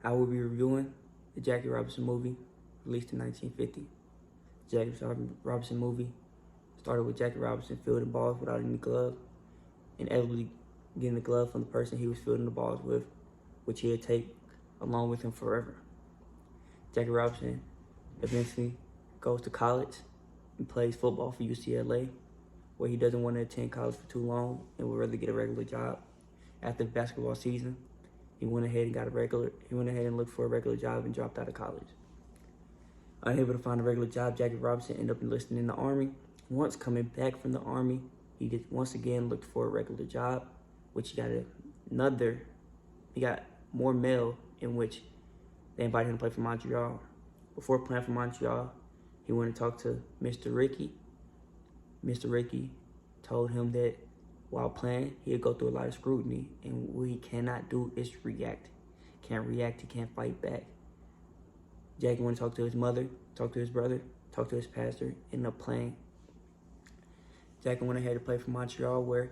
I will be reviewing the Jackie Robinson movie, released in 1950. The Jackie Robinson movie started with Jackie Robinson fielding balls without any glove, inevitably getting the glove from the person he was fielding the balls with, which he'd take along with him forever. Jackie Robinson eventually goes to college and plays football for UCLA, where he doesn't want to attend college for too long and would rather get a regular job. After the basketball season, he went ahead and looked for a regular job and dropped out of college. Unable to find a regular job, Jackie Robinson ended up enlisting in the Army. Once coming back from the Army, he did once again looked for a regular job, which he got more mail in which they invited him to play for Montreal. Before playing for Montreal, he went and talked to Mr. Rickey. Mr. Rickey told him that while playing, he'd go through a lot of scrutiny, and what he cannot do is react. Can't react, he can't fight back. Jackie went to talk to his mother, talk to his brother, talk to his pastor, ended up playing. Jackie went ahead to play for Montreal, where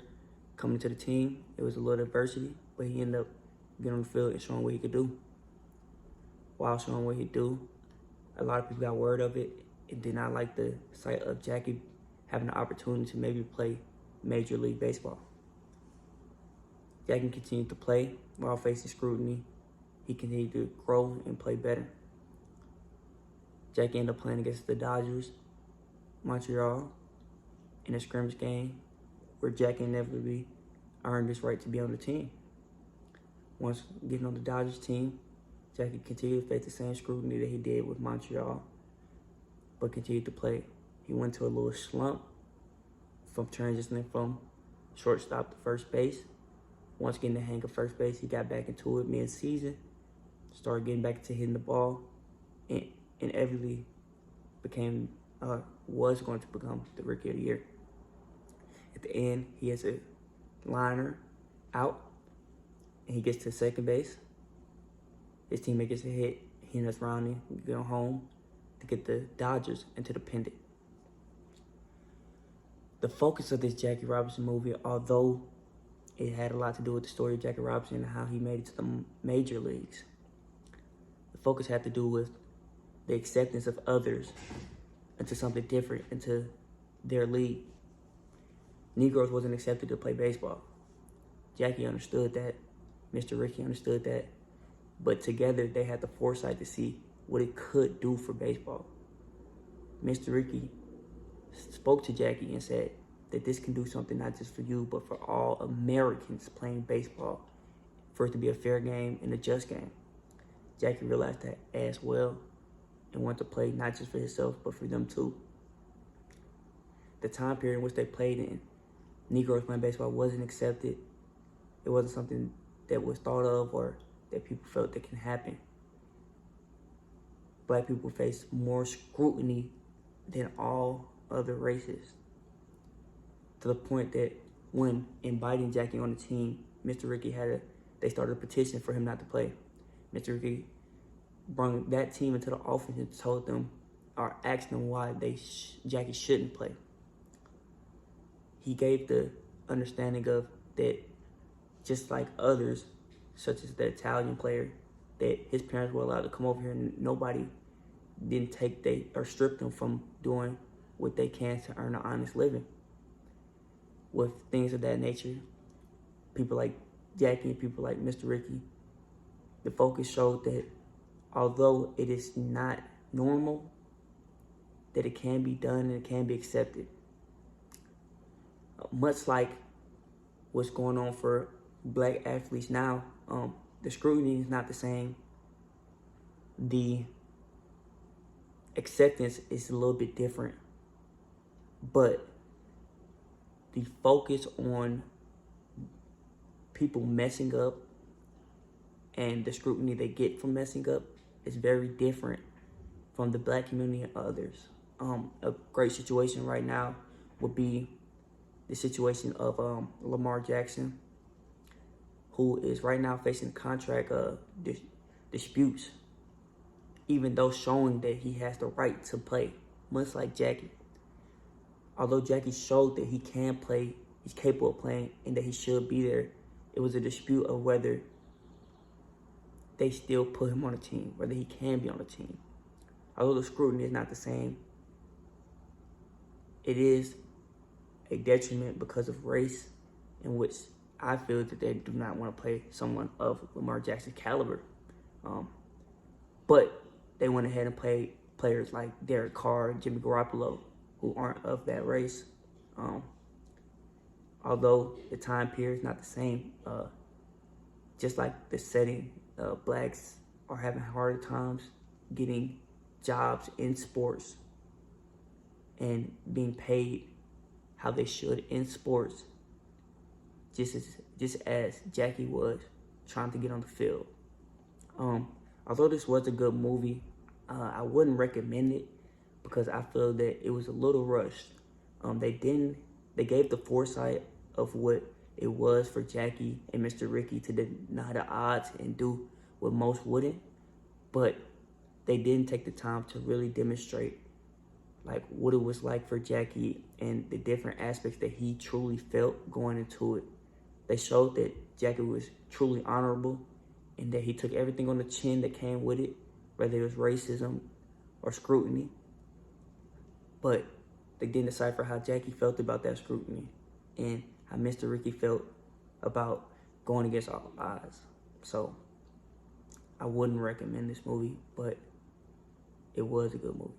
coming to the team, it was a little adversity, but he ended up getting on the field and showing what he could do. While showing what he could do, a lot of people got word of it and did not like the sight of Jackie having the opportunity to maybe play Major League Baseball. Jackie continued to play while facing scrutiny. He continued to grow and play better. Jackie ended up playing against the Dodgers, Montreal, in a scrimmage game where Jackie inevitably earned his right to be on the team. Once getting on the Dodgers team, Jackie continued to face the same scrutiny that he did with Montreal, but continued to play. He went to a little slump from transitioning from shortstop to first base. Once getting the hang of first base, he got back into it mid-season, started getting back into hitting the ball, and inevitably was going to become the Rookie of the Year. At the end, he has a liner out, and he gets to second base. His teammate gets a hit. He ends up rounding, going home to get the Dodgers into the pennant. The focus of this Jackie Robinson movie, although it had a lot to do with the story of Jackie Robinson and how he made it to the major leagues, the focus had to do with the acceptance of others into something different, into their league. Negroes wasn't accepted to play baseball. Jackie understood that. Mr. Rickey understood that. But together, they had the foresight to see what it could do for baseball. Mr. Rickey spoke to Jackie and said that this can do something not just for you, but for all Americans playing baseball, for it to be a fair game and a just game. Jackie realized that as well and wanted to play not just for himself, but for them too. The time period in which they played in, Negroes playing baseball wasn't accepted. It wasn't something that was thought of or that people felt that can happen. Black people face more scrutiny than all other races, to the point that when inviting Jackie on the team, Mr. Rickey they started a petition for him not to play. Mr. Rickey brought that team into the office and told them, or asked them why Jackie shouldn't play. He gave the understanding of that, just like others, such as the Italian player, that his parents were allowed to come over here and nobody didn't strip them from doing what they can to earn an honest living. With things of that nature, people like Jackie and people like Mr. Rickey, the focus showed that although it is not normal, that it can be done and it can be accepted. Much like what's going on for black athletes now, the scrutiny is not the same. The acceptance is a little bit different, but the focus on people messing up and the scrutiny they get from messing up is very different from the black community and others. A great situation right now would be the situation of Lamar Jackson, who is right now facing contract disputes, even though showing that he has the right to play, much like Jackie. Although Jackie showed that he can play, he's capable of playing, and that he should be there, it was a dispute of whether they still put him on a team, whether he can be on a team. Although the scrutiny is not the same, it is a detriment because of race, in which I feel that they do not want to play someone of Lamar Jackson's caliber. But they went ahead and played players like Derek Carr and Jimmy Garoppolo, who aren't of that race. Although the time period is not the same, just like the setting, blacks are having harder times getting jobs in sports and being paid how they should in sports, just as Jackie was trying to get on the field. Although this was a good movie, I wouldn't recommend it because I feel that it was a little rushed. They gave the foresight of what it was for Jackie and Mr. Ricky to deny the odds and do what most wouldn't, but they didn't take the time to really demonstrate like what it was like for Jackie and the different aspects that he truly felt going into it. They showed that Jackie was truly honorable and that he took everything on the chin that came with it, whether it was racism or scrutiny. But they didn't decipher how Jackie felt about that scrutiny and how Mr. Ricky felt about going against all odds. So I wouldn't recommend this movie, but it was a good movie.